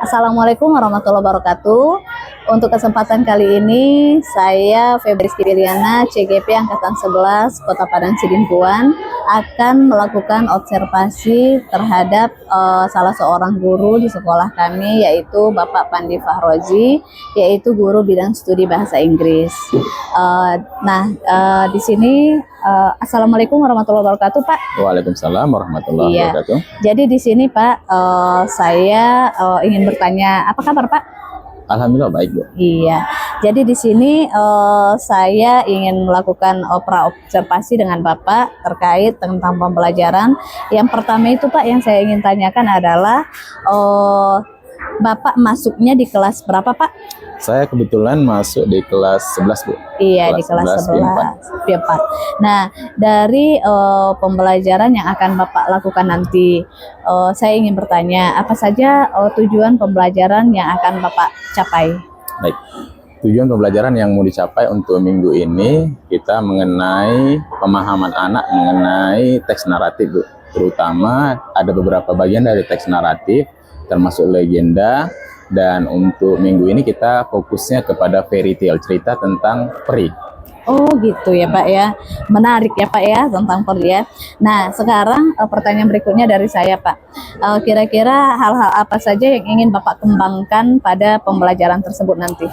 Assalamualaikum warahmatullahi wabarakatuh. Untuk kesempatan kali ini, saya Febri Piliana, CGP Angkatan 11, Kota Padang Sidimpuan, akan melakukan observasi terhadap salah seorang guru di sekolah kami, yaitu Bapak Pandi Fahrozi, yaitu guru bidang studi bahasa Inggris. Di sini, Assalamualaikum warahmatullahi wabarakatuh, Pak. Waalaikumsalam warahmatullahi wabarakatuh. Jadi di sini, Pak, saya ingin bertanya, apa kabar, Pak? Alhamdulillah baik, Bu. Iya. Jadi di sini saya ingin melakukan observasi dengan Bapak terkait tentang pembelajaran. Yang pertama itu, Pak, yang saya ingin tanyakan adalah Bapak masuknya di kelas berapa, Pak? Saya kebetulan masuk di kelas 11, Bu. Iya, di kelas 11 P4. Nah, dari pembelajaran yang akan Bapak lakukan nanti, saya ingin bertanya, apa saja tujuan pembelajaran yang akan Bapak capai? Baik. Tujuan pembelajaran yang mau dicapai untuk minggu ini, kita mengenai pemahaman anak mengenai teks naratif, Bu. Terutama ada beberapa bagian dari teks naratif, termasuk legenda. Dan untuk minggu ini kita fokusnya kepada fairy tale, cerita tentang peri. Oh gitu ya, Pak ya. Menarik ya, Pak ya, tentang peri ya. Nah, sekarang pertanyaan berikutnya dari saya, Pak. Kira-kira hal-hal apa saja yang ingin Bapak kembangkan pada pembelajaran tersebut nanti?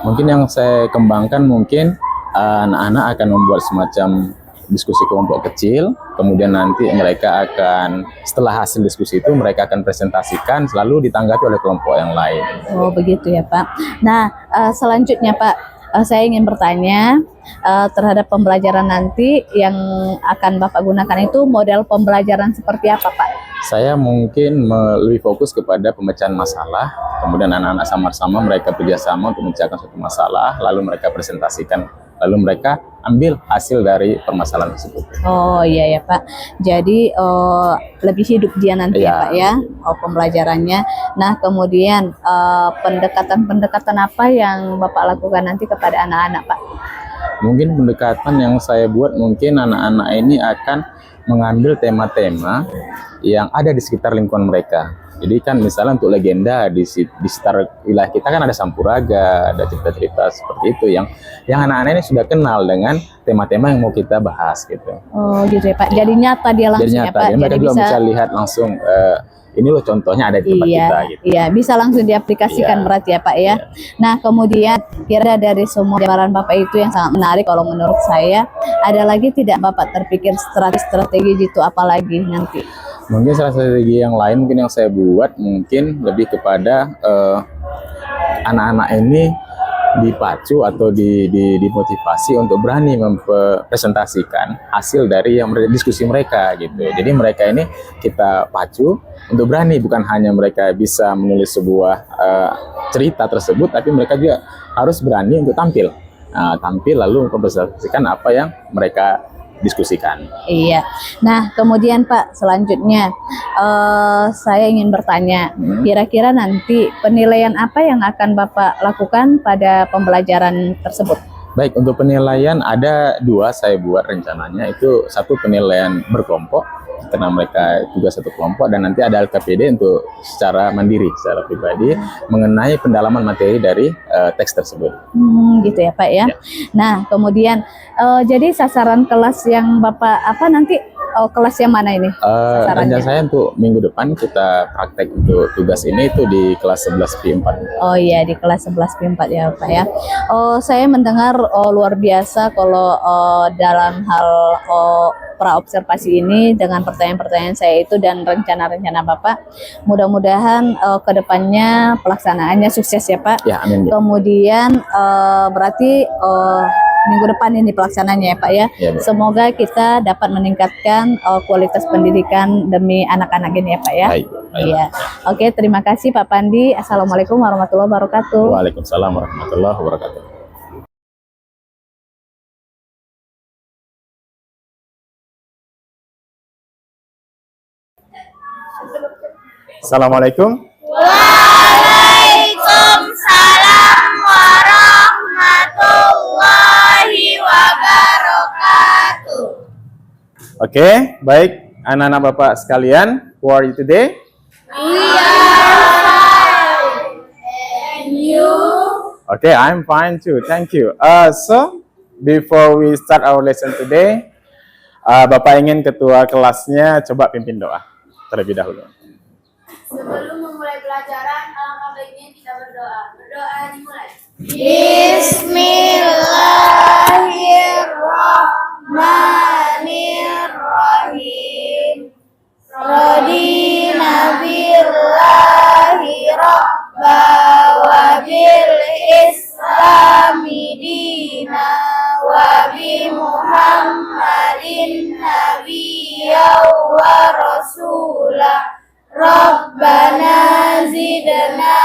Mungkin yang saya kembangkan mungkin anak-anak akan membuat semacam diskusi kelompok kecil, kemudian nanti mereka akan, setelah hasil diskusi itu mereka akan presentasikan, selalu ditanggapi oleh kelompok yang lain. Oh begitu ya, Pak. Nah, selanjutnya, Pak, saya ingin bertanya terhadap pembelajaran nanti yang akan Bapak gunakan itu model pembelajaran seperti apa, Pak? Saya mungkin lebih fokus kepada pemecahan masalah, kemudian anak-anak sama-sama mereka bekerjasama untuk memecahkan suatu masalah, lalu mereka presentasikan, lalu mereka ambil hasil dari permasalahan tersebut. Oh iya ya, Pak. Jadi lebih hidup dia nanti ya, Pak ya, pembelajarannya. Nah, kemudian pendekatan-pendekatan apa yang Bapak lakukan nanti kepada anak-anak, Pak? Mungkin pendekatan yang saya buat, mungkin anak-anak ini akan mengambil tema-tema yang ada di sekitar lingkungan mereka. Jadi kan misalnya untuk legenda di sekitar wilayah kita kan ada Sampuraga, ada cerita-cerita seperti itu yang anak-anak ini sudah kenal dengan tema-tema yang mau kita bahas gitu. Oh gitu ya, Pak. Jadi nyata dia langsung. Jadi nyata, ya, Pak. Jadi mereka juga bisa lihat langsung ini loh contohnya ada di tempat kita gitu. Iya, bisa langsung diaplikasikan berarti ya, Pak ya. Nah, kemudian kira dari semua jabaran Bapak itu yang sangat menarik kalau menurut saya, ada lagi tidak Bapak terpikir strategi gitu apa lagi nanti? Mungkin strategi yang lain mungkin yang saya buat mungkin lebih kepada anak-anak ini dipacu atau dimotivasi untuk berani mempresentasikan hasil dari yang diskusi mereka gitu. Jadi mereka ini kita pacu untuk berani, bukan hanya mereka bisa menulis sebuah cerita tersebut, tapi mereka juga harus berani untuk tampil. Tampil lalu mempresentasikan apa yang mereka diskusikan. Iya. Nah, kemudian Pak, selanjutnya saya ingin bertanya, kira-kira nanti penilaian apa yang akan Bapak lakukan pada pembelajaran tersebut? Baik, untuk penilaian ada dua saya buat rencananya, itu satu penilaian berkelompok karena mereka juga satu kelompok, dan nanti ada LKPD untuk secara mandiri, secara pribadi mengenai pendalaman materi dari teks tersebut. Gitu ya, Pak ya. Nah, kemudian jadi sasaran kelas yang Bapak apa nanti kelas yang mana ini? Rencana saya untuk minggu depan kita praktek untuk tugas ini itu di kelas 11 P4. Oh iya, di kelas 11 P4 ya, Pak ya. Saya mendengar luar biasa kalau dalam hal praobservasi ini dengan pertanyaan-pertanyaan saya itu dan rencana-rencana Bapak. Mudah-mudahan ke depannya pelaksanaannya sukses ya, Pak. Ya, amin. Kemudian berarti minggu depan ini pelaksananya ya, Pak ya. Semoga kita dapat meningkatkan kualitas pendidikan demi anak-anak ini ya, Pak ya. Baik. Iya. Oke, terima kasih Pak Pandi. Assalamualaikum warahmatullahi wabarakatuh. Waalaikumsalam warahmatullahi wabarakatuh. Assalamualaikum. Waalaikumsalam warahmatullahi wabarakatuh. Oke, baik anak-anak Bapak sekalian, how are you today? We are fine. Okay, I'm fine too. Thank you. So before we start our lesson today, Bapak ingin ketua kelasnya coba pimpin doa terlebih dahulu. Sebelum memulai pelajaran, alangkah baiknya kita berdoa. Berdoa dimulai. Bismillahirrahmanirrahim. Radina billahi rabba wa bil islami dina wa bi Muhammadin nabiyya wa rasulah. Rabbana zidna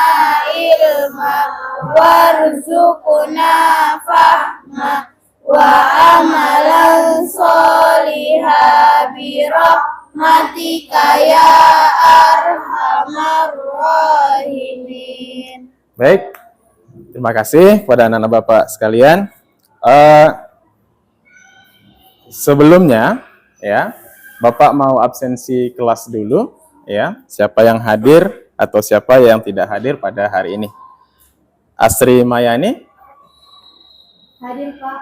ilma warzuqna fahma wa amalan solihah bi rahmatika ya arhamar rahimin. Baik, terima kasih kepada anak-anak Bapak sekalian. Sebelumnya, ya, Bapak mau absensi kelas dulu. Ya, siapa yang hadir atau siapa yang tidak hadir pada hari ini? Asri Mayani? Hadir, Pak.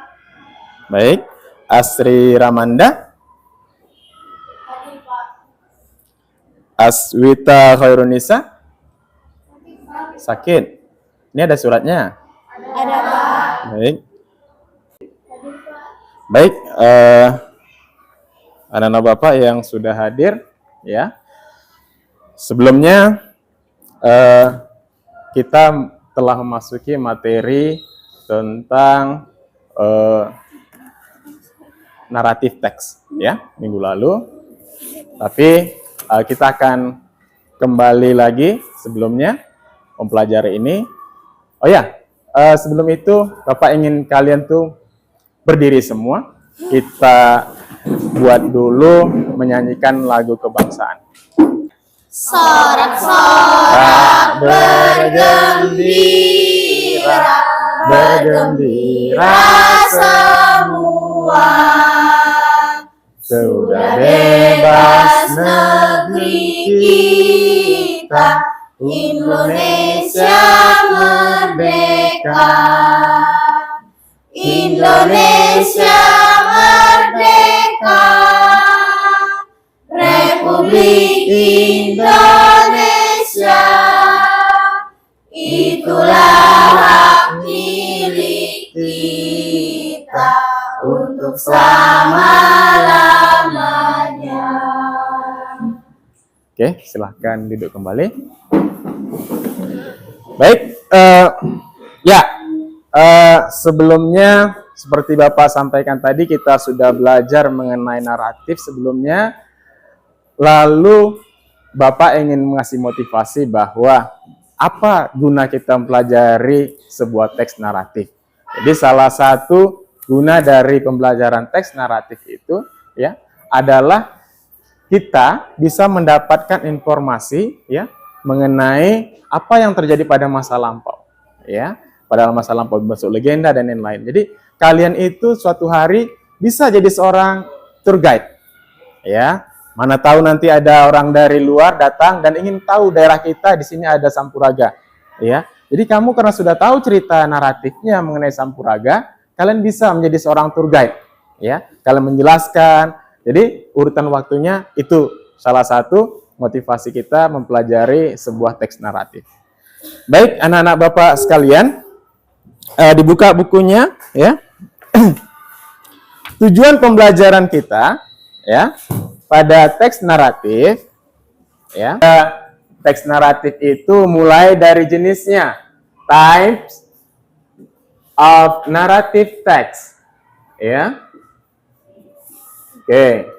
Baik. Asri Ramanda? Hadir, Pak. Aswita Khairunisa? Sakit. Ini ada suratnya? Ada, Pak. Baik. Hadir, Pak. Baik, anak-anak Bapak yang sudah hadir, ya. Sebelumnya kita telah memasuki materi tentang naratif teks, ya, minggu lalu. Tapi kita akan kembali lagi sebelumnya mempelajari ini. Oh ya, sebelum itu Bapak ingin kalian tuh berdiri semua. Kita buat dulu menyanyikan lagu kebangsaan. Sorak-sorak bergembira, bergembira semua. Sudah Bebas negeri kita, Indonesia merdeka. Indonesia merdeka. Republik Indonesia, itulah hak milik kita untuk selama-lamanya. Oke, silahkan duduk kembali. Baik, sebelumnya seperti Bapak sampaikan tadi, kita sudah belajar mengenai naratif sebelumnya. Lalu Bapak ingin mengasih motivasi bahwa apa guna kita mempelajari sebuah teks naratif. Jadi salah satu guna dari pembelajaran teks naratif itu, ya, adalah kita bisa mendapatkan informasi, ya, mengenai apa yang terjadi pada masa lampau, ya, pada masa lampau bentuk legenda dan lain-lain. Jadi kalian itu suatu hari bisa jadi seorang tour guide, ya. Mana tahu nanti ada orang dari luar datang dan ingin tahu daerah kita di sini ada Sampuraga, ya. Jadi kamu karena sudah tahu cerita naratifnya mengenai Sampuraga, kalian bisa menjadi seorang tour guide, ya. Kalian menjelaskan. Jadi urutan waktunya itu salah satu motivasi kita mempelajari sebuah teks naratif. Baik, anak-anak Bapak sekalian, dibuka bukunya, ya. Tujuan pembelajaran kita, ya, pada teks naratif, ya, teks naratif itu mulai dari jenisnya, types of narrative text, ya. Oke,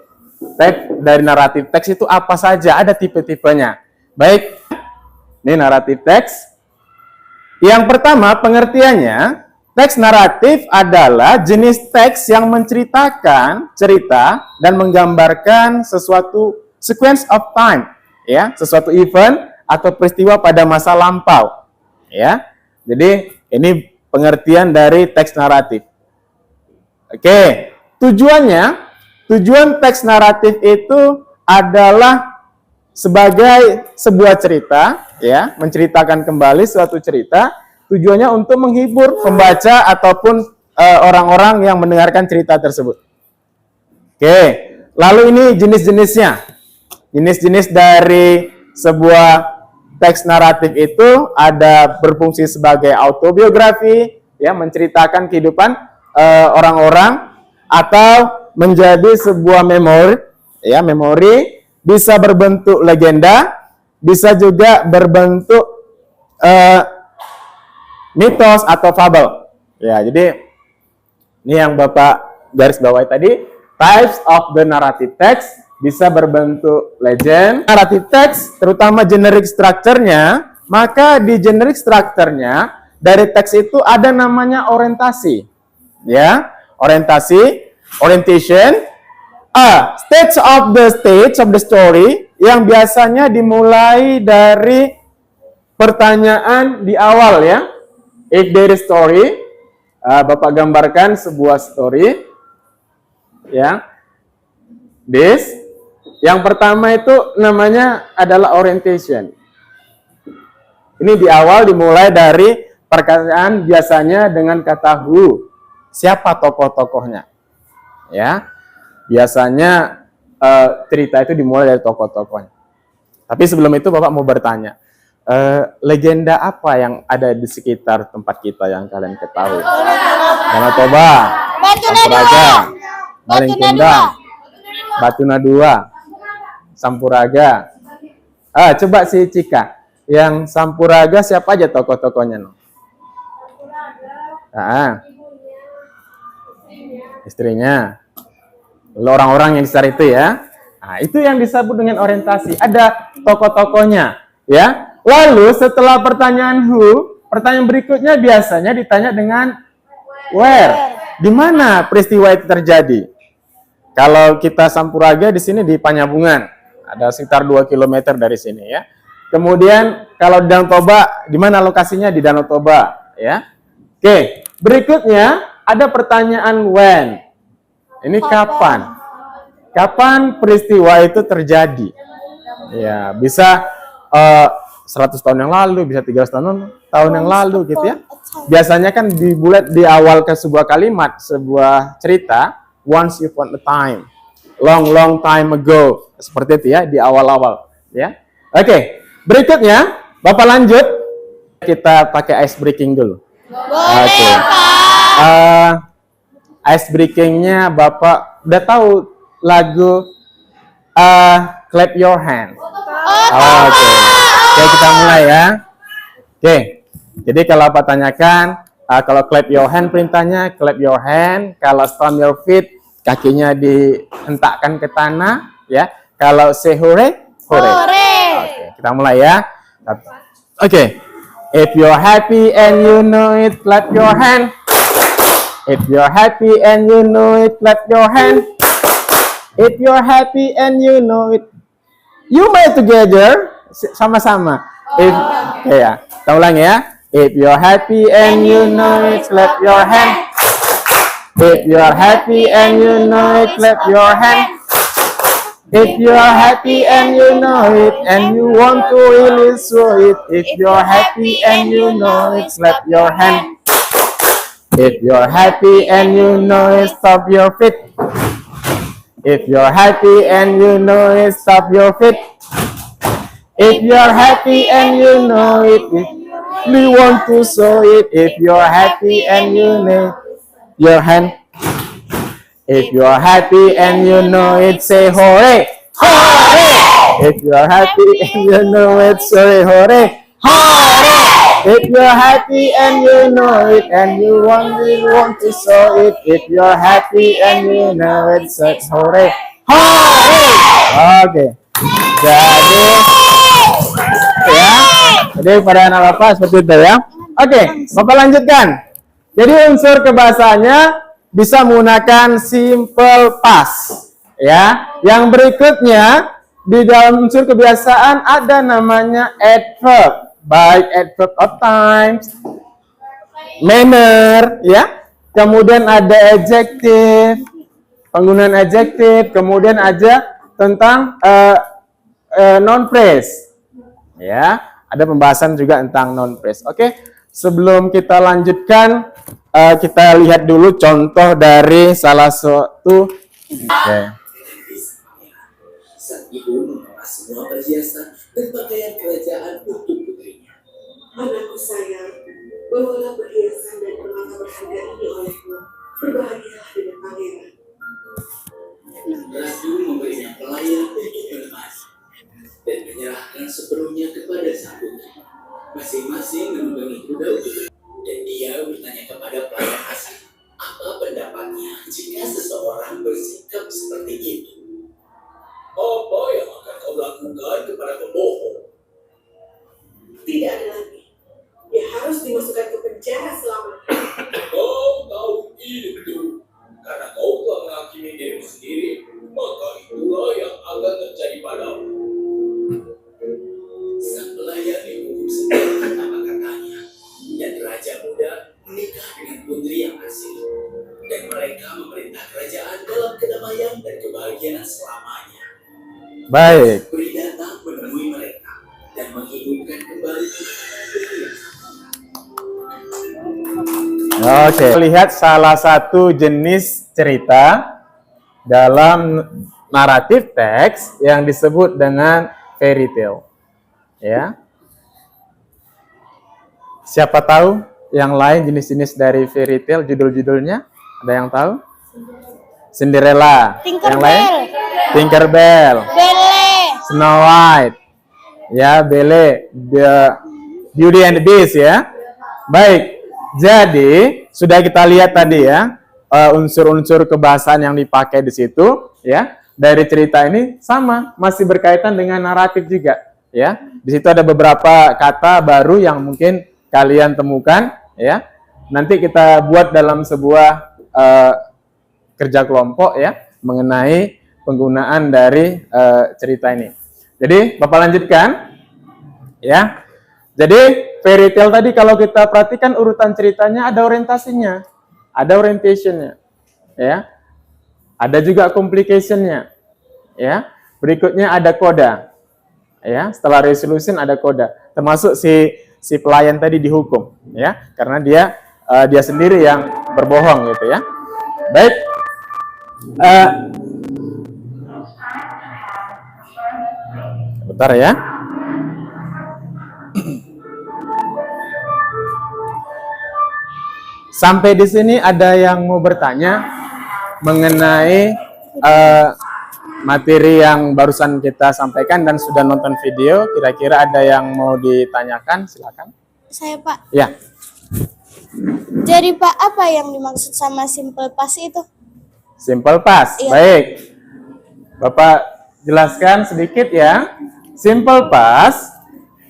teks dari naratif teks itu apa saja? Ada tipe-tipenya. Baik, ini naratif teks. Yang pertama pengertiannya, teks naratif adalah jenis teks yang menceritakan cerita dan menggambarkan sesuatu sequence of time, ya, sesuatu event atau peristiwa pada masa lampau, ya. Jadi ini pengertian dari teks naratif. Oke, tujuan teks naratif itu adalah sebagai sebuah cerita, ya, menceritakan kembali suatu cerita tujuannya untuk menghibur pembaca ataupun orang-orang yang mendengarkan cerita tersebut. Oke, lalu ini jenis-jenisnya. Jenis-jenis dari sebuah teks naratif itu ada berfungsi sebagai autobiografi, ya, menceritakan kehidupan orang-orang, atau menjadi sebuah memori, ya, memori, bisa berbentuk legenda, bisa juga berbentuk mitos atau fabel. Ya, jadi ini yang Bapak garis bawahi tadi, types of the narrative text, bisa berbentuk legend. Narrative text, terutama generic structure-nya, maka di generic structure-nya dari teks itu ada namanya orientasi. Ya, orientasi, orientation, stage of the story yang biasanya dimulai dari pertanyaan di awal, ya. If there is story, Bapak gambarkan sebuah story, ya. This, yang pertama itu namanya adalah orientation. Ini di awal dimulai dari perkataan biasanya dengan kata who, siapa tokoh-tokohnya, ya. Biasanya cerita itu dimulai dari tokoh-tokohnya. Tapi sebelum itu Bapak mau bertanya, legenda apa yang ada di sekitar tempat kita yang kalian ketahui? Danau Toba, Sampuraga, Balingkundang, Batuna II, Sampuraga. Coba si Cika, yang Sampuraga siapa aja tokoh-tokohnya? Istrinya, orang-orang yang di sekitar itu, ya. Nah, itu yang disebut dengan orientasi. Ada tokoh-tokohnya, ya. Lalu setelah pertanyaan who, pertanyaan berikutnya biasanya ditanya dengan where. Di mana peristiwa itu terjadi? Kalau kita Sampuraga di sini di Panyabungan, ada sekitar 2 km dari sini, ya. Kemudian kalau di Danau Toba, di mana lokasinya? Di Danau Toba, ya. Oke, berikutnya ada pertanyaan when. Ini kapan? Kapan peristiwa itu terjadi? Ya, bisa 100 tahun yang lalu, bisa 300 tahun yang lalu, gitu, ya. Biasanya kan dibuat di awal ke sebuah kalimat, sebuah cerita, once upon a time, long time ago, seperti itu, ya, di awal-awal, ya. Oke, berikutnya Bapak lanjut, kita pakai ice breaking dulu. Oke. Ice breakingnya Bapak udah tahu lagu Clap Your Hand. Oke. Oke, kita mulai, ya. Oke. Jadi kalau Bapak tanyakan, kalau clap your hand perintahnya clap your hand, kalau stomp your feet kakinya dihentakkan ke tanah, ya. Kalau say hooray, hooray. Oke, kita mulai, ya. Oke. If you're happy and you know it, clap your hand. If you're happy and you know it, clap your hand. If you're happy and you know it, you may together, sama-sama. Oke, ya. Kita ulang, ya. If you're happy and you know it, clap your hand. If you're happy and you know it, clap your hand. If you're happy and you know it, and you want to really show it, if you're happy and you know it, clap your hand. If you're happy and you know it, stop your feet. If you're happy and you know it, stop your feet. If you're happy and you know it, if you want to show it, if you're happy and you know your hand. If you're happy and you know it, say hooray! Hooray! If you're happy and you know it, say hooray! Hooray! If you're happy and you know it, and you really want to show it, if you're happy and you know it, say hooray! Hooray! Oke. Jadi pada anak Bapak seperti itu, ya. Oke, Bapak lanjutkan. Jadi unsur kebahasaannya bisa menggunakan simple past, ya. Yang berikutnya di dalam unsur kebiasaan ada namanya adverb, baik adverb of times, manner, ya. Kemudian ada adjective, penggunaan adjective, kemudian ada tentang non phrase, ya. Ada pembahasan juga tentang non phrase. Oke. sebelum kita lanjutkan, kita lihat dulu contoh dari salah satu. Oke. Sang ibu mengolah semua perhiasan dan pakaian kerajaan untuk putrinya. Anakku sayang, bawalah perhiasan dan permata berharga ini olehmu. Berbahagialah dengan pangeran. Ratu memberinya pelayan untuk menemani dan menyerahkan sepenuhnya kepada sang putri. Masing-masing menunggangi kuda untuk dan dia bertanya kepada pelayan asing, apa pendapatnya jika seseorang bersikap seperti itu? Apa yang akan kau lakukan kepada pembohong? Tidak ada lagi. Dia harus dimasukkan ke penjara selamanya. Kau tahu itu, karena kau telah menghakimi dirimu sendiri, maka itulah yang akan terjadi padamu. Sang pelayan dihukum sendiri kata-katanya, dan raja muda menikah dengan putri yang asing, dan mereka memerintah kerajaan dalam kedamaian dan kebahagiaan selamanya. Baik. Peri datang menemui mereka dan menghidupkan kembali putri yang Oke. Lihat salah satu jenis cerita dalam naratif teks yang disebut dengan fairy tale. Ya. Siapa tahu yang lain jenis-jenis dari fairy tale judul-judulnya? Ada yang tahu? Cinderella. Yang lain? Tinkerbell. Belle. Snow White. Ya, Belle, The Beauty and the Beast ya. Baik. Jadi, sudah kita lihat tadi ya, unsur-unsur kebahasaan yang dipakai di situ ya. Dari cerita ini sama, masih berkaitan dengan naratif juga ya. Di situ ada beberapa kata baru yang mungkin kalian temukan ya. Nanti kita buat dalam sebuah kerja kelompok ya mengenai penggunaan dari cerita ini. Jadi, Bapak lanjutkan ya. Jadi, fairy tale tadi kalau kita perhatikan urutan ceritanya ada orientasinya, ada orientationnya, ya, ada juga complication-nya, ya. Berikutnya ada koda, ya. Setelah resolution ada koda, termasuk si pelayan tadi dihukum, ya, karena dia sendiri yang berbohong gitu ya. Baik, bentar ya. Sampai di sini ada yang mau bertanya mengenai materi yang barusan kita sampaikan dan sudah nonton video. Kira-kira ada yang mau ditanyakan? Silakan. Saya Pak. Ya. Jadi Pak, apa yang dimaksud sama simple past itu? Simple past. Iya. Baik. Bapak jelaskan sedikit ya. Simple past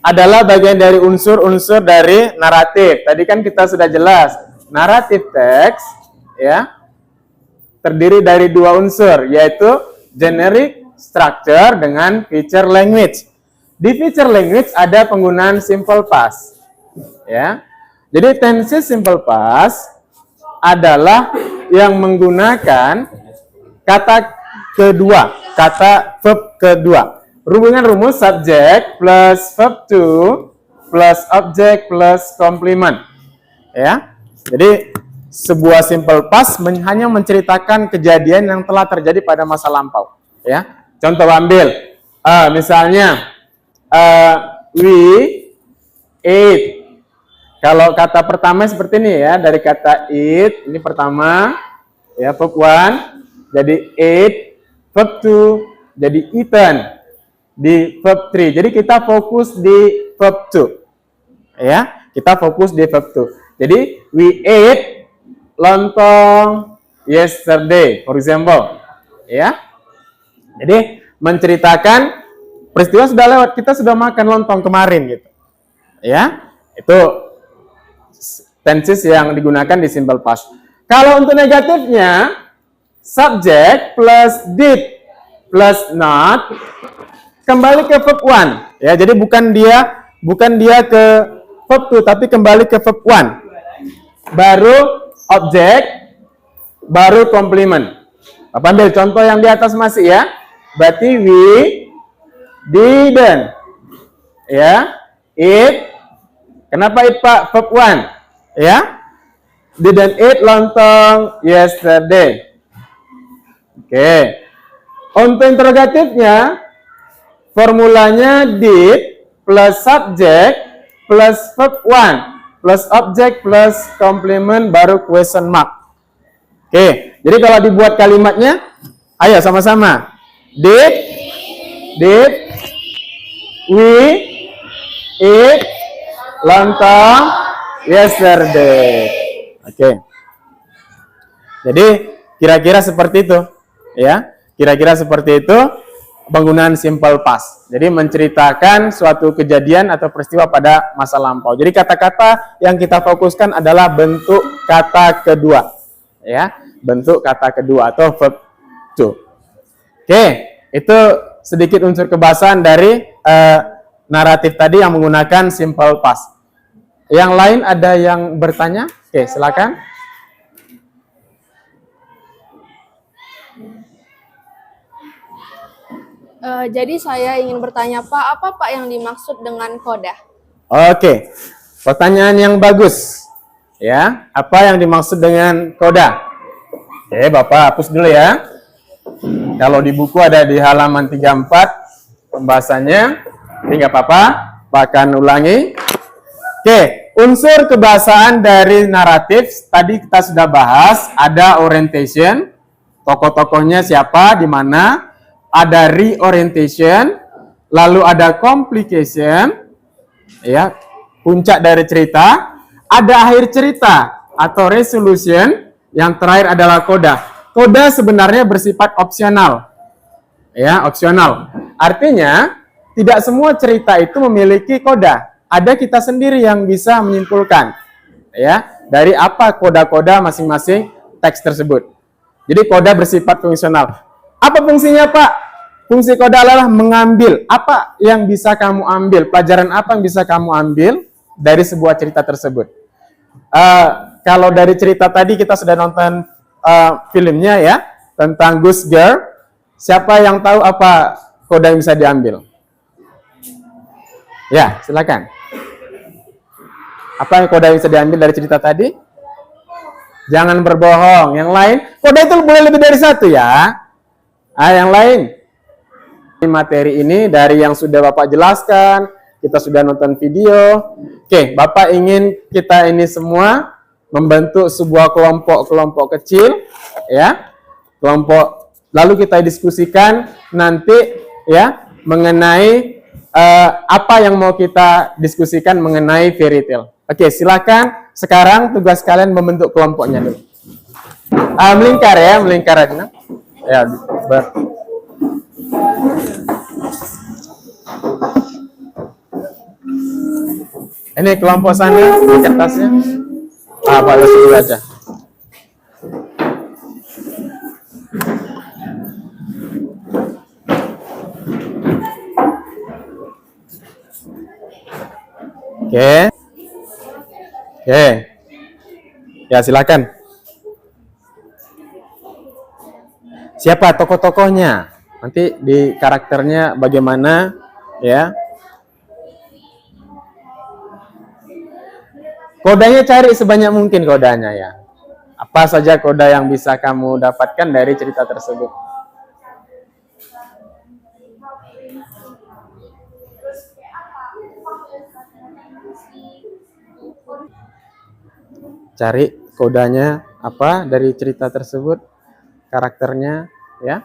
adalah bagian dari unsur-unsur dari naratif. Tadi kan kita sudah jelas. Naratif teks ya terdiri dari dua unsur, yaitu generic structure dengan feature language. Di feature language ada penggunaan simple past ya. Jadi tenses simple past adalah yang menggunakan kata kedua, kata verb kedua. Hubungan rumus subject plus verb to plus object plus complement. Ya. Jadi sebuah simple past hanya menceritakan kejadian yang telah terjadi pada masa lampau. Ya. Contoh ambil, misalnya we ate. Kalau kata pertama seperti ini ya, dari kata eat, ini pertama, ya verb 1, jadi ate, verb 2, jadi eaten, di verb 3. Jadi kita fokus di verb 2. Ya, kita fokus di verb 2. Jadi, we ate lontong yesterday, for example. Ya, jadi menceritakan peristiwa sudah lewat, kita sudah makan lontong kemarin gitu. Ya, itu tenses yang digunakan di simple past. Kalau untuk negatifnya, subject plus did plus not kembali ke verb 1. Ya, jadi bukan dia ke verb 2 tapi kembali ke verb 1. Baru objek, baru complement. Bapak ambil contoh yang di atas masih ya. Berarti we didn't ya eat Kenapa eat Pak? Verb 1. Ya. Didn't eat lontong yesterday. Oke. Untuk interrogatifnya, formulanya did plus subject plus verb 1 plus object plus complement baru question mark. Oke, jadi kalau dibuat kalimatnya, ayo sama-sama. Did we eat lontong yesterday? Oke. Jadi kira-kira seperti itu, ya. Kira-kira seperti itu penggunaan simple past. Jadi menceritakan suatu kejadian atau peristiwa pada masa lampau. Jadi kata-kata yang kita fokuskan adalah bentuk kata kedua, ya. Bentuk kata kedua atau verb to. Oke, itu sedikit unsur kebahasaan dari naratif tadi yang menggunakan simple past. Yang lain ada yang bertanya? Oke, silakan. Jadi saya ingin bertanya Pak, apa Pak yang dimaksud dengan koda? Oke, pertanyaan yang bagus. Ya, apa yang dimaksud dengan koda? Oke, Bapak hapus dulu ya. Kalau di buku ada di halaman 34 pembahasannya. Ini nggak apa-apa, Pak akan ulangi. Oke, unsur kebahasaan dari naratif tadi kita sudah bahas. Ada orientation, tokoh-tokohnya siapa, di mana. Ada reorientation, lalu ada complication, ya, puncak dari cerita. Ada akhir cerita atau resolution, yang terakhir adalah koda. Koda sebenarnya bersifat opsional, ya, opsional. Artinya tidak semua cerita itu memiliki koda. Ada kita sendiri yang bisa menyimpulkan, ya, dari apa koda-koda masing-masing teks tersebut. Jadi koda bersifat fungsional. Apa fungsinya, Pak? Fungsi koda adalah mengambil. Apa yang bisa kamu ambil? Pelajaran apa yang bisa kamu ambil dari sebuah cerita tersebut? Kalau dari cerita tadi kita sudah nonton filmnya ya, tentang Goose Girl. Siapa yang tahu apa koda yang bisa diambil? Ya, silakan. Apa yang koda yang bisa diambil dari cerita tadi? Jangan berbohong. Yang lain, koda itu boleh lebih dari satu ya. Yang lain, materi ini dari yang sudah Bapak jelaskan, kita sudah nonton video. Oke, Bapak ingin kita ini semua membentuk sebuah kelompok-kelompok kecil, ya, kelompok. Lalu kita diskusikan nanti, ya, mengenai apa yang mau kita diskusikan mengenai fairy tale. Oke, silakan. Sekarang tugas kalian membentuk kelompoknya dulu. Melingkar ya, melingkar aja. Ya, ini kelompok sana di kertasnya. Pak Yosef aja. Oke. Oke. Ya, silakan. Siapa tokoh-tokohnya? Nanti di karakternya bagaimana, ya. Kodanya cari sebanyak mungkin kodanya ya. Apa saja koda yang bisa kamu dapatkan dari cerita tersebut? Cari kodanya apa dari cerita tersebut, karakternya, ya.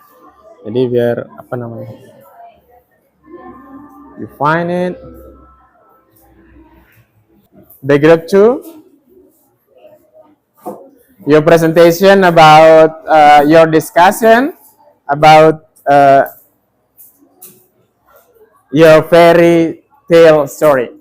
Jadi biar apa namanya? You find it. The group 2. Your presentation about your discussion about your fairy tale story.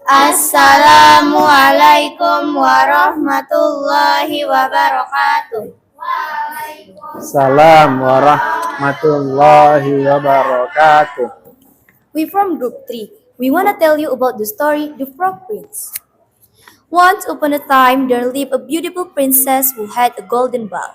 Assalamualaikum warahmatullahi wabarakatuh. Salam warahmatullahi wabarakatuh. We from group 3. We want to tell you about the story The Frog Prince. Once upon a time there lived a beautiful princess who had a golden ball.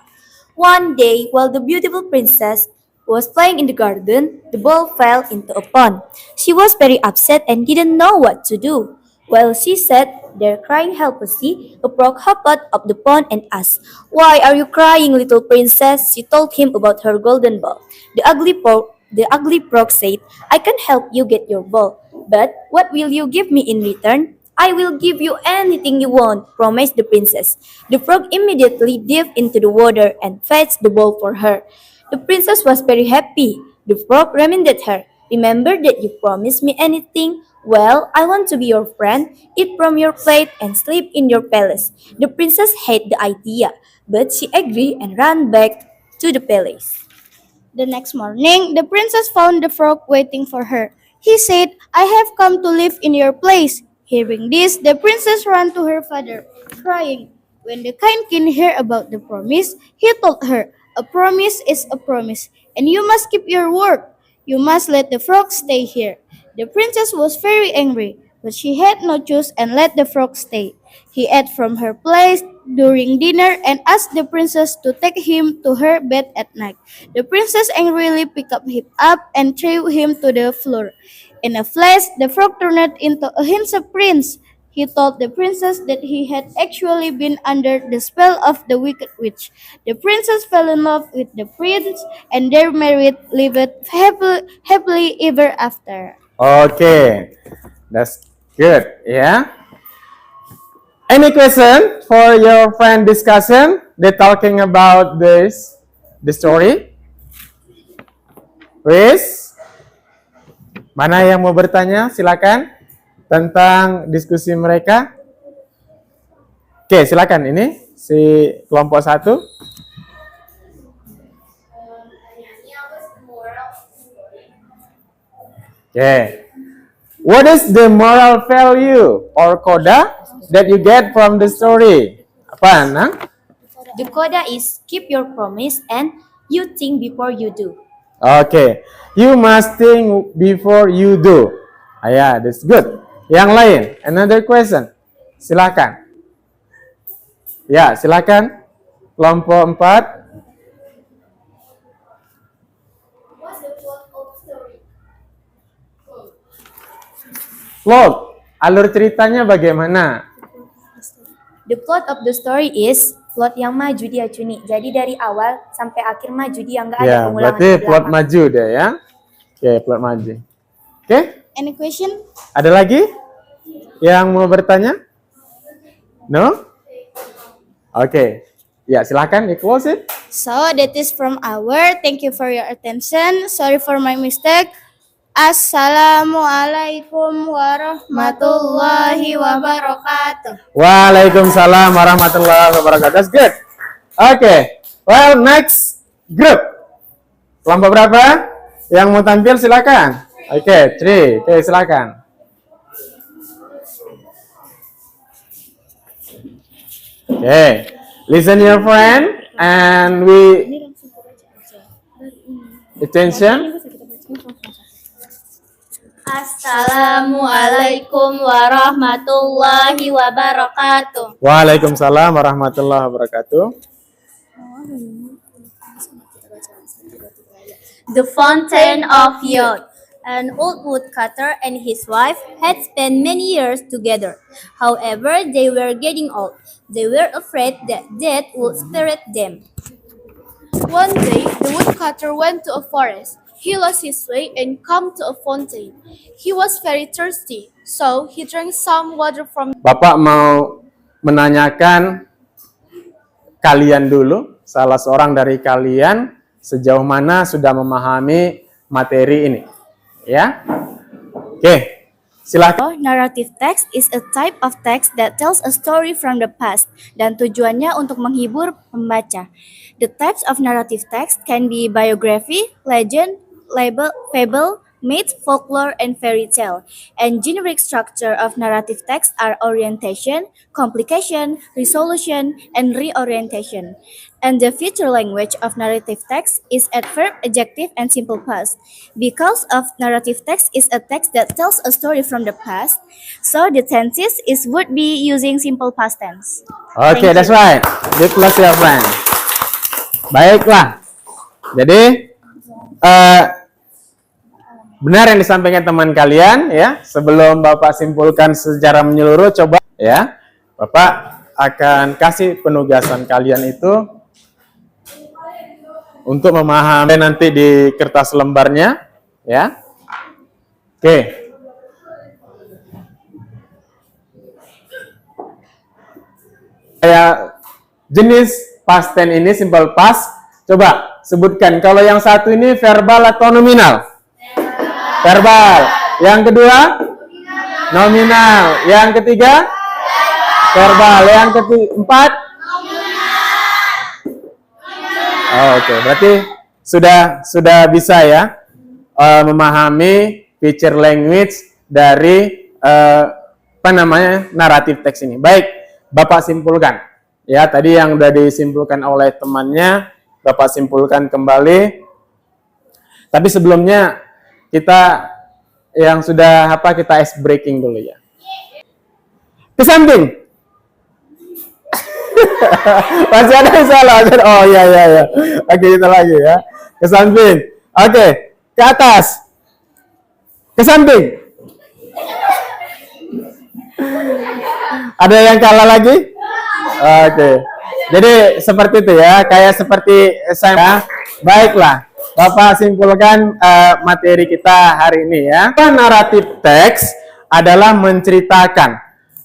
One day, while the beautiful princess was playing in the garden, the ball fell into a pond. She was very upset and didn't know what to do. While she sat there crying helplessly, a frog hopped out of the pond and asked, "Why are you crying, little princess?" She told him about her golden ball. The ugly frog said, "I can help you get your ball, but what will you give me in return?" "I will give you anything you want," promised the princess. The frog immediately dived into the water and fetched the ball for her. The princess was very happy. The frog reminded her, "Remember that you promised me anything? Well, I want to be your friend, eat from your plate, and sleep in your palace." The princess hated the idea, but she agreed and ran back to the palace. The next morning, the princess found the frog waiting for her. He said, "I have come to live in your place." Hearing this, the princess ran to her father, crying. When the kind king heard about the promise, he told her, "A promise is a promise, and you must keep your word. You must let the frog stay here." The princess was very angry, but she had no choice and let the frog stay. He ate from her plate during dinner and asked the princess to take him to her bed at night. The princess angrily picked him up and threw him to the floor. In a flash, the frog turned into a handsome prince. He told the princess that he had actually been under the spell of the wicked witch. The princess fell in love with the prince and their married lived happily ever after. Okay, that's good. Yeah. Any question for your friend discussion? They talking about the story. Please. Mana yang mau bertanya? Silakan tentang diskusi mereka. Oke, silakan. Ini si kelompok 1. Okay. What is the moral value or coda that you get from the story? Apa, Nang? The coda is keep your promise and you think before you do. Okay. You must think before you do. Yeah, that's good. Yang lain, another question. Silakan. Ya, silakan. Kelompok 4. Plot, alur ceritanya bagaimana? The plot of the story is plot yang maju dia Cuni. Jadi dari awal sampai akhir maju dia, nggak ada Ya, pengulangan. berarti di plot belakang. maju deh ya. Oke, plot maju. Oke, Any question? ada lagi yang mau bertanya? No? Oke. Ya, silakan di close it. So that is from our. Thank you for your attention. Sorry for my mistake. Assalamualaikum warahmatullahi wabarakatuh. Waalaikumsalam warahmatullahi wabarakatuh. That's good. Okay. Well, next group. Kelompok berapa? Yang mau tampil silakan. Oke, 3. Oke, silakan. Okay. Listen your friend and we attention. Assalamualaikum warahmatullahi wabarakatuh. Waalaikumsalam warahmatullahi wabarakatuh. The Fountain of Youth. An old woodcutter and his wife had spent many years together. However, they were getting old. They were afraid that death would spirit them. One day, the woodcutter went to a forest. He lost his way and came to a fountain. He was very thirsty, so he drank some water from. Bapak mau menanyakan kalian dulu, salah seorang dari kalian sejauh mana sudah memahami materi ini. Ya? Oke, silakan. Narrative text is a type of text that tells a story from the past dan tujuannya untuk menghibur pembaca. The types of narrative text can be biography, legend, fable, myth, folklore, and fairy tale. And generic structure of narrative text are orientation, complication, resolution, and reorientation. And the future language of narrative text is adverb, adjective, and simple past. Because of narrative text is a text that tells a story from the past, so the tenses would be using simple past tense. Oke, that's right. Good luck ya, friend. Baiklah. Jadi eh, benar yang disampaikan teman kalian ya. Sebelum Bapak simpulkan secara menyeluruh, coba ya, Bapak akan kasih penugasan kalian itu untuk memahami nanti di kertas lembarnya ya. Oke. Kayak jenis past tense ini simple past, coba sebutkan kalau yang satu ini verbal atau nominal? Verbal. Yang kedua? Nominal. Yang ketiga? Verbal. Yang keempat? Oh, oke. Berarti sudah bisa ya memahami picture language dari naratif teks ini. Baik. Bapak simpulkan, ya tadi yang sudah disimpulkan oleh temannya, Bapak simpulkan kembali. Tapi sebelumnya kita yang sudah kita ice breaking dulu ya. Ke samping. Masih ada yang salah. Oh ya. Oke, kita lagi ya. Ke samping. Oke, ke atas. Ke samping. Ada yang kalah lagi? Oke. Jadi seperti itu ya, kayak seperti saya. Baiklah, Bapak simpulkan materi kita hari ini ya. Naratif teks adalah menceritakan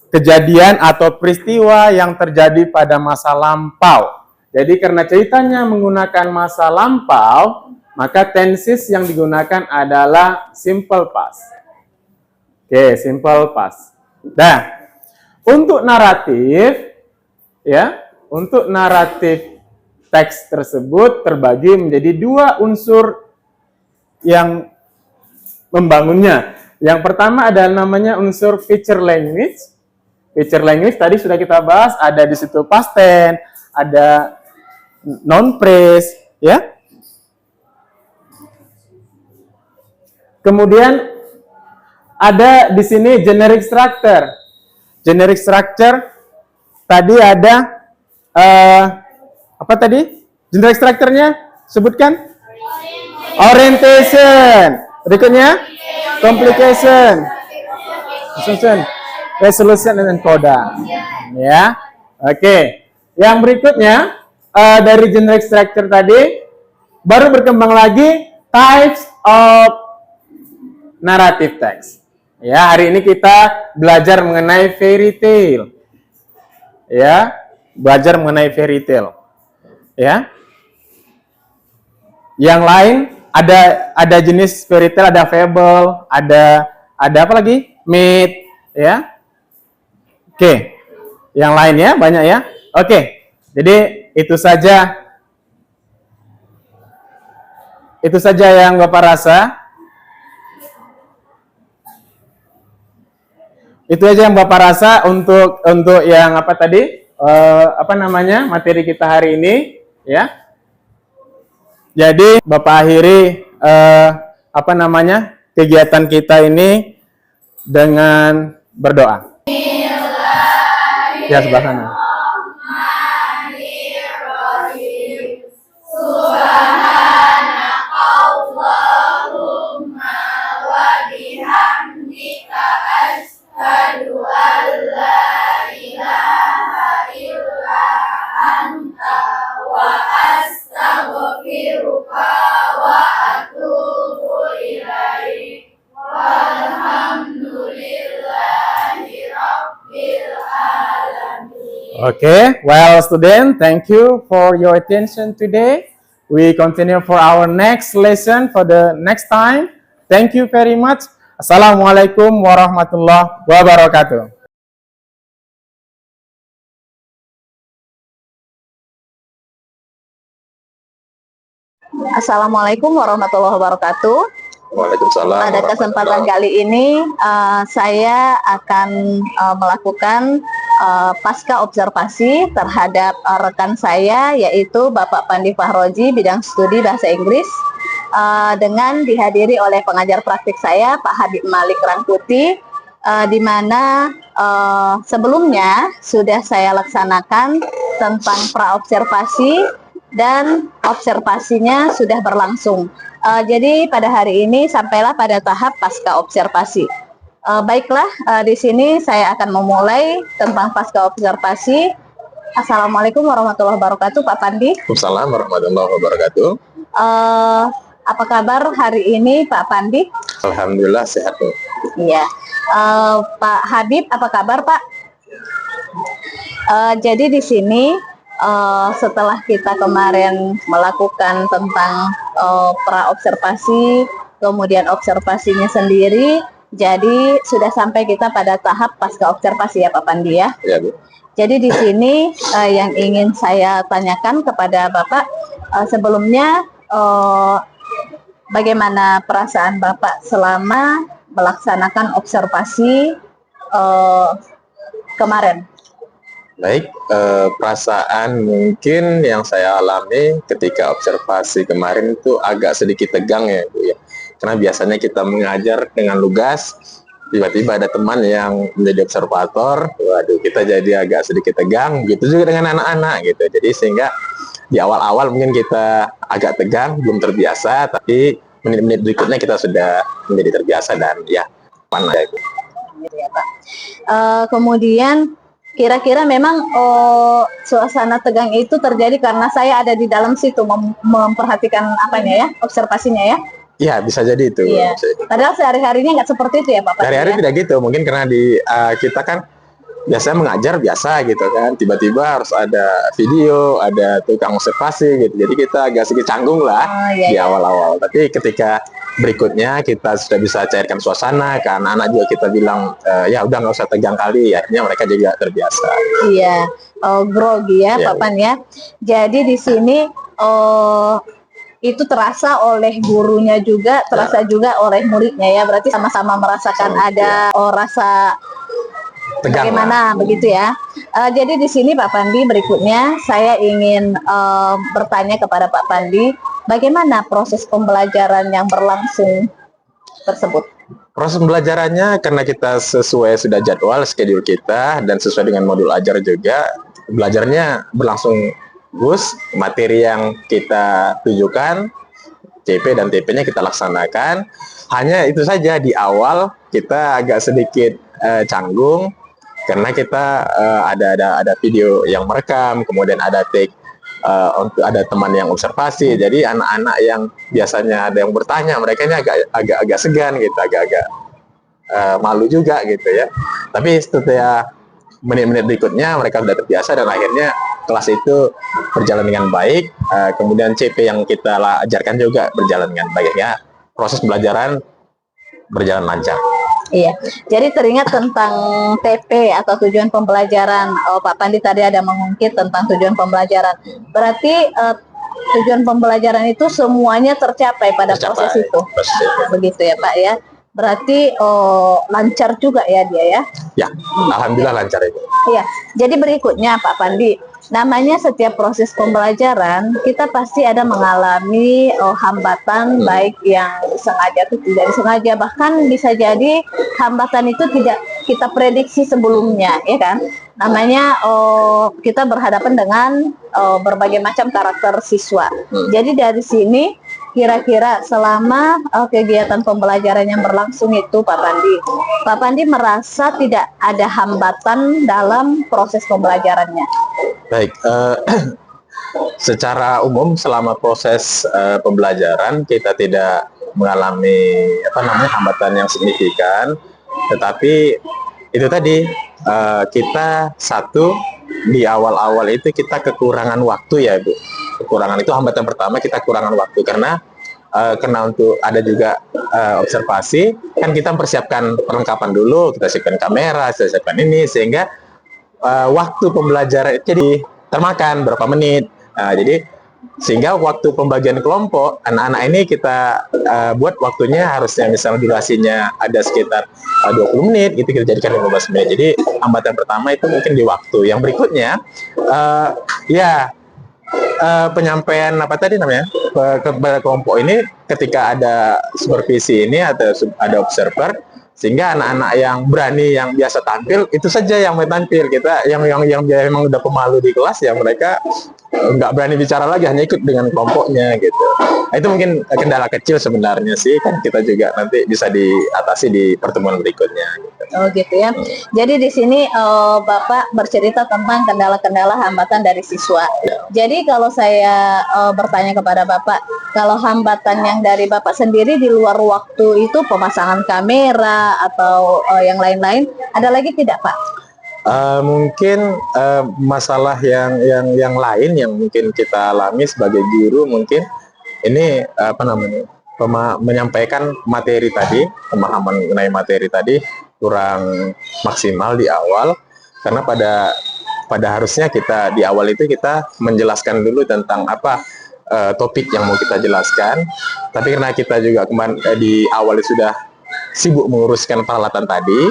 kejadian atau peristiwa yang terjadi pada masa lampau. Jadi karena ceritanya menggunakan masa lampau, maka tenses yang digunakan adalah simple past. Oke, simple past. Nah, untuk naratif teks tersebut terbagi menjadi dua unsur yang membangunnya. Yang pertama adalah namanya unsur picture language. Picture language tadi sudah kita bahas, ada di situ past tense, ada noun phrase, ya. Kemudian ada di sini generic structure. Generic structure tadi ada apa tadi? Generic structure-nya sebutkan. Orientation. Berikutnya complication. Resolution dan coda. Ya. Oke. Yang berikutnya dari generic structure tadi baru berkembang lagi types of narrative text. Ya, hari ini kita belajar mengenai fairy tale. Ya, belajar mengenai fairy tale. Ya. Yang lain ada jenis fairy tale, ada fable, ada apa lagi? Myth, ya. Oke. Yang lain ya, banyak ya. Oke. Jadi itu saja yang Bapak rasa. Itu aja yang Bapak rasa untuk yang apa tadi? Materi kita hari ini, ya. Jadi Bapak akhiri kegiatan kita ini dengan berdoa. Ya, sebelah sana. Okay, well student, thank you for your attention today. We continue for our next lesson for the next time. Thank you very much. Assalamualaikum warahmatullahi wabarakatuh. Assalamualaikum warahmatullahi wabarakatuh. Waalaikumsalam. Pada kesempatan kali ini saya akan melakukan pasca observasi terhadap rekan saya, yaitu Bapak Pandi Fahroji, bidang studi bahasa Inggris, dengan dihadiri oleh pengajar praktik saya Pak Habib Malik Rangkuti, di mana sebelumnya sudah saya laksanakan tentang praobservasi dan observasinya sudah berlangsung. Jadi pada hari ini sampailah pada tahap pasca observasi. Baiklah, di sini saya akan memulai tentang pasca observasi. Assalamualaikum warahmatullahi wabarakatuh, Pak Pandi. Waalaikumsalam warahmatullahi wabarakatuh. Apa kabar hari ini, Pak Pandi? Alhamdulillah sehat, Bu. Iya. Pak Habib, apa kabar, Pak? Jadi di sini setelah kita kemarin melakukan tentang pra-observasi, kemudian observasinya sendiri, jadi sudah sampai kita pada tahap pasca observasi ya Pak Pandi ya. Ya, Bu. Jadi di sini yang ingin saya tanyakan kepada Bapak, sebelumnya bagaimana perasaan Bapak selama melaksanakan observasi kemarin? Baik, perasaan mungkin yang saya alami ketika observasi kemarin itu agak sedikit tegang ya, Bu ya. Karena biasanya kita mengajar dengan lugas, tiba-tiba ada teman yang menjadi observator, waduh kita jadi agak sedikit tegang, gitu juga dengan anak-anak gitu. Jadi sehingga di awal-awal mungkin kita agak tegang, belum terbiasa, tapi menit-menit berikutnya kita sudah menjadi terbiasa dan ya, panas itu. Ya, Pak. Kemudian kira-kira memang suasana tegang itu terjadi karena saya ada di dalam situ memperhatikan apanya ya, observasinya ya. Iya, bisa jadi itu. Iya. Padahal sehari-harinya nggak seperti itu ya Pak. Sehari-hari tidak gitu, mungkin karena di kita kan biasanya mengajar biasa gitu kan, tiba-tiba harus ada video, ada tukang observasi gitu, jadi kita agak sedikit canggung lah di awal-awal. Tapi ketika berikutnya kita sudah bisa cairkan suasana, kan anak juga kita bilang ya udah nggak usah tegang kali, akhirnya mereka juga terbiasa. Iya, grogi ya, Iya, Papan ya. Jadi di sini itu terasa oleh gurunya juga, terasa juga oleh muridnya ya. Berarti sama-sama merasakan ada rasa tegang bagaimana lah. Begitu ya. Jadi di sini Pak Pandi, berikutnya saya ingin bertanya kepada Pak Pandi, bagaimana proses pembelajaran yang berlangsung tersebut? Proses pembelajarannya karena kita sesuai sudah jadwal schedule kita dan sesuai dengan modul ajar juga, belajarnya berlangsung bagus. Materi yang kita tujukan, CP dan TP-nya kita laksanakan. Hanya itu saja di awal kita agak sedikit canggung karena kita ada video yang merekam, kemudian ada take untuk ada teman yang observasi. Jadi anak-anak yang biasanya ada yang bertanya, mereka ini agak segan gitu, agak malu juga gitu ya. Tapi setelah menit-menit berikutnya mereka sudah terbiasa dan akhirnya kelas itu berjalan dengan baik. Kemudian CP yang kita ajarkan juga berjalan dengan baik ya. Proses pembelajaran berjalan lancar. Iya, jadi teringat tentang TP atau tujuan pembelajaran. Pak Pandi tadi ada mengungkit tentang tujuan pembelajaran. Berarti tujuan pembelajaran itu semuanya tercapai pada proses itu. Begitu ya Pak ya. Berarti lancar juga ya dia ya. Ya, alhamdulillah lancar itu. Iya, jadi berikutnya Pak Pandi, namanya setiap proses pembelajaran kita pasti ada mengalami hambatan, baik yang sengaja atau tidak disengaja. Bahkan bisa jadi hambatan itu tidak kita prediksi sebelumnya, ya kan? Namanya kita berhadapan dengan berbagai macam karakter siswa. Jadi dari sini kira-kira selama kegiatan pembelajaran yang berlangsung itu Pak Pandi merasa tidak ada hambatan dalam proses pembelajarannya. Baik, secara umum selama proses pembelajaran kita tidak mengalami hambatan yang signifikan, tetapi itu tadi kita satu di awal-awal itu kita kekurangan waktu ya Bu. Kekurangan itu hambatan pertama, kita kekurangan waktu karena untuk ada juga observasi kan kita mempersiapkan perlengkapan dulu, kita siapkan kamera, kita siapkan ini sehingga waktu pembelajaran itu jadi termakan berapa menit. Jadi sehingga waktu pembagian kelompok anak-anak ini kita buat waktunya harusnya misalnya durasinya ada sekitar 20 menit gitu kita jadikan 15 menit. Jadi hambatan pertama itu mungkin di waktu. Yang berikutnya penyampaian kepada kelompok ini ketika ada supervisi ini ada observer, sehingga anak-anak yang berani yang biasa tampil itu saja yang mau tampil. Kita yang memang udah pemalu di kelas ya mereka nggak berani bicara lagi, hanya ikut dengan kelompoknya gitu. Nah, itu mungkin kendala kecil sebenarnya sih, kan kita juga nanti bisa diatasi di pertemuan berikutnya gitu. Oh gitu ya. Jadi di sini Bapak bercerita tentang kendala-kendala hambatan dari siswa. Jadi kalau saya bertanya kepada Bapak, kalau hambatan yang dari Bapak sendiri di luar waktu itu pemasangan kamera atau yang lain-lain, ada lagi tidak Pak? Mungkin masalah yang lain yang mungkin kita alami sebagai guru, mungkin ini menyampaikan materi tadi, pemahaman mengenai materi tadi kurang maksimal di awal, karena pada harusnya kita di awal itu kita menjelaskan dulu tentang apa topik yang mau kita jelaskan, tapi karena kita juga di awal sudah sibuk menguruskan peralatan tadi,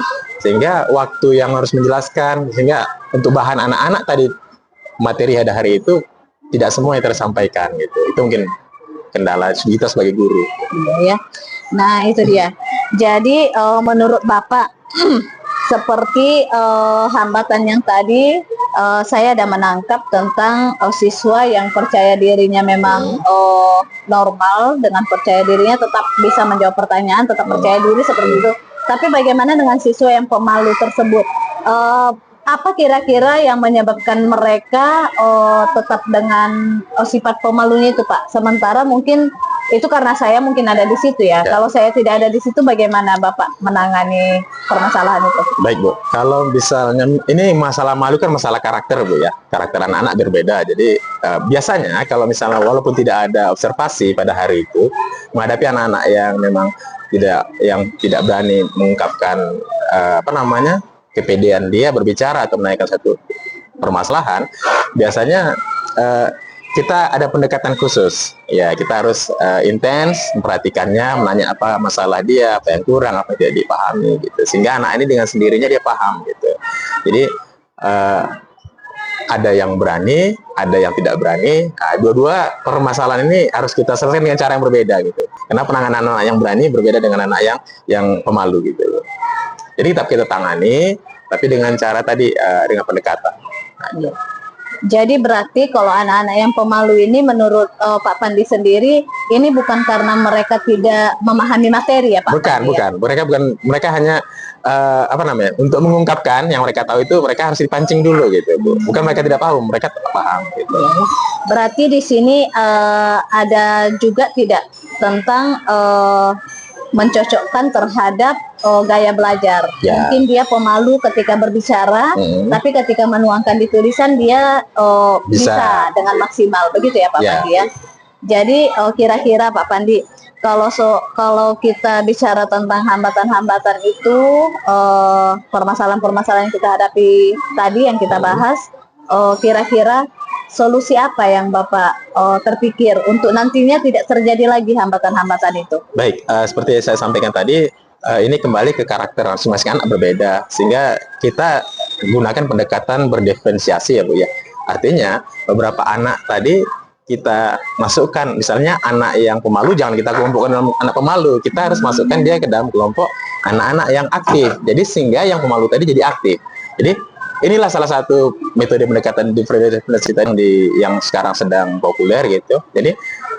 sehingga waktu yang harus menjelaskan, sehingga untuk bahan anak-anak tadi materi pada hari itu tidak semua yang tersampaikan gitu. Itu mungkin kendala kita sebagai guru. Ya. Nah itu dia. Jadi menurut Bapak seperti hambatan yang tadi saya ada menangkap tentang siswa yang percaya dirinya memang normal, dengan percaya dirinya tetap bisa menjawab pertanyaan, tetap percaya diri seperti itu. Tapi bagaimana dengan siswa yang pemalu tersebut? Apa kira-kira yang menyebabkan mereka tetap dengan sifat pemalunya itu Pak? Sementara mungkin itu karena saya mungkin ada di situ ya. Kalau saya tidak ada di situ, bagaimana Bapak menangani permasalahan itu? Baik Bu, kalau misalnya ini masalah malu kan masalah karakter Bu ya. Karakter anak-anak berbeda. Jadi biasanya kalau misalnya walaupun tidak ada observasi pada hari itu, menghadapi anak-anak yang memang tidak berani mengungkapkan kepedean dia berbicara atau menaikkan satu permasalahan, biasanya kita ada pendekatan khusus. Ya, kita harus intens memperhatikannya, menanya apa masalah dia, apa yang kurang, apa yang tidak dipahami gitu. Sehingga anak ini dengan sendirinya dia paham gitu. Jadi ada yang berani, ada yang tidak berani. Nah, dua-dua permasalahan ini harus kita selesaikan dengan cara yang berbeda gitu. Karena penanganan anak yang berani berbeda dengan anak yang pemalu gitu. Jadi tetap kita tangani, tapi dengan cara tadi dengan pendekatan. Nah, jadi berarti kalau anak-anak yang pemalu ini menurut Pak Pandi sendiri, ini bukan karena mereka tidak memahami materi ya Pak? Bukan. Mereka hanya untuk mengungkapkan yang mereka tahu itu mereka harus dipancing dulu gitu Bu. Bukan mereka tidak paham, mereka tetap paham gitu. Berarti di sini ada juga tidak tentang mencocokkan terhadap gaya belajar. Ya. Mungkin dia pemalu ketika berbicara, tapi ketika menuangkan di tulisan dia bisa dengan maksimal, begitu ya Pak Pandi ya. Jadi kira-kira Pak Pandi, kalau kita bicara tentang hambatan-hambatan itu, permasalahan-permasalahan yang kita hadapi tadi yang kita bahas, kira-kira solusi apa yang Bapak terpikir untuk nantinya tidak terjadi lagi hambatan-hambatan itu? Baik, seperti yang saya sampaikan tadi, ini kembali ke karakter masing-masing anak berbeda, sehingga kita gunakan pendekatan berdiferensiasi ya Bu ya. Artinya beberapa anak tadi kita masukkan, misalnya anak yang pemalu jangan kita kelompokkan dalam anak pemalu, kita harus masukkan dia ke dalam kelompok anak-anak yang aktif. Jadi sehingga yang pemalu tadi jadi aktif. Jadi inilah salah satu metode pendekatan diferensiasi yang sekarang sedang populer gitu. Jadi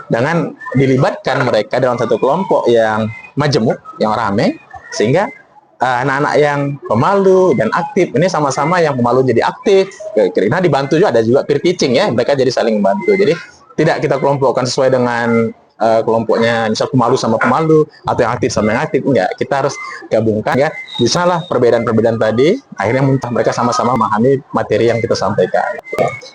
dengan dilibatkan mereka dalam satu kelompok yang majemuk, yang ramai, sehingga anak-anak yang pemalu dan aktif ini sama-sama yang pemalu jadi aktif. Karena dibantu juga, ada juga peer teaching ya, mereka jadi saling membantu. Jadi tidak kita kelompokkan sesuai dengan kelompoknya, misal pemalu sama pemalu atau yang aktif sama yang aktif, enggak, kita harus gabungkan ya, bisalah perbedaan-perbedaan tadi akhirnya mereka sama-sama memahami materi yang kita sampaikan.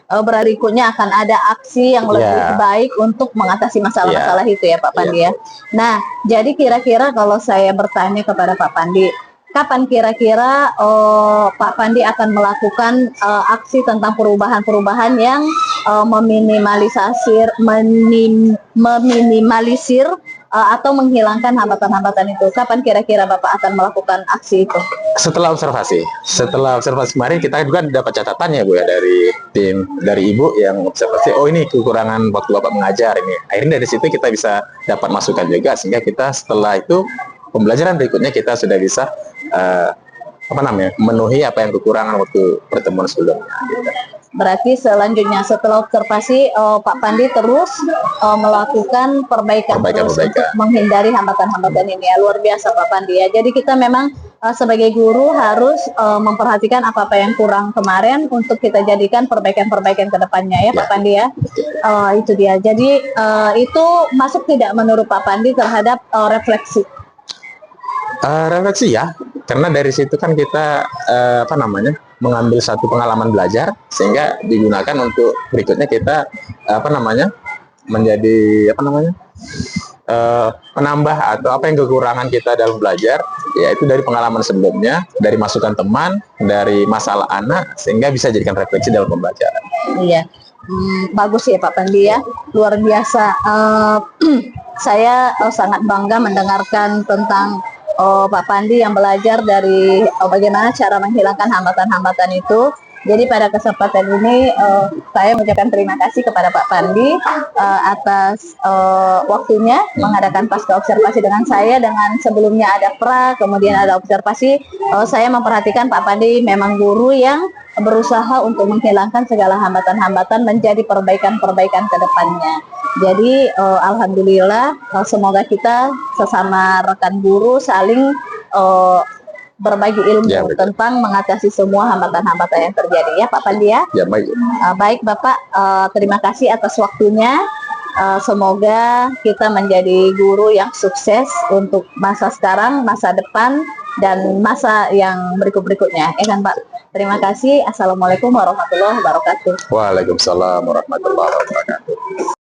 Berikutnya akan ada aksi yang lebih baik untuk mengatasi masalah-masalah itu ya Pak Pandi ya. Nah, jadi kira-kira kalau saya bertanya kepada Pak Pandi, kapan kira-kira Pak Pandi akan melakukan aksi tentang perubahan-perubahan yang meminimalisir atau menghilangkan hambatan-hambatan itu? Kapan kira-kira Bapak akan melakukan aksi itu? Setelah observasi kemarin kita juga dapat catatannya Bu ya dari tim, dari Ibu yang observasi, oh ini kekurangan waktu Bapak mengajar ini. Akhirnya dari situ kita bisa dapat masukan juga, sehingga kita setelah itu pembelajaran berikutnya kita sudah bisa memenuhi apa yang kekurangan waktu pertemuan sebelumnya. Gitu. Berarti selanjutnya setelah observasi Pak Pandi terus melakukan perbaikan terus untuk menghindari hambatan-hambatan ini ya. Luar biasa Pak Pandi ya. Jadi kita memang sebagai guru harus memperhatikan apa-apa yang kurang kemarin untuk kita jadikan perbaikan-perbaikan ke depannya ya Pak Pandi ya. Itu dia. Jadi itu masuk tidak menurut Pak Pandi terhadap refleksi? Refleksi ya, karena dari situ kan kita mengambil satu pengalaman belajar sehingga digunakan untuk berikutnya kita menjadi menambah atau apa yang kekurangan kita dalam belajar, yaitu dari pengalaman sebelumnya, dari masukan teman, dari masalah anak, sehingga bisa jadikan refleksi dalam pembelajaran. Iya. Bagus ya Pak Pandi ya, luar biasa. Saya sangat bangga mendengarkan tentang Pak Pandi yang belajar dari bagaimana cara menghilangkan hambatan-hambatan itu. Jadi pada kesempatan ini saya mengucapkan terima kasih kepada Pak Pandi atas waktunya mengadakan pasca observasi dengan saya. Dengan sebelumnya ada pra, kemudian ada observasi. Saya memperhatikan Pak Pandi memang guru yang berusaha untuk menghilangkan segala hambatan-hambatan menjadi perbaikan-perbaikan ke depannya. Jadi alhamdulillah semoga kita sesama rekan guru saling berbagi ilmu tentang mengatasi semua hambatan-hambatan yang terjadi ya Pak Pandi ya. Ya baik. Baik Bapak, terima kasih atas waktunya. Semoga kita menjadi guru yang sukses untuk masa sekarang, masa depan, dan masa yang berikut-berikutnya. Ya kan Pak? Terima kasih. Assalamualaikum warahmatullahi wabarakatuh. Waalaikumsalam warahmatullahi wabarakatuh.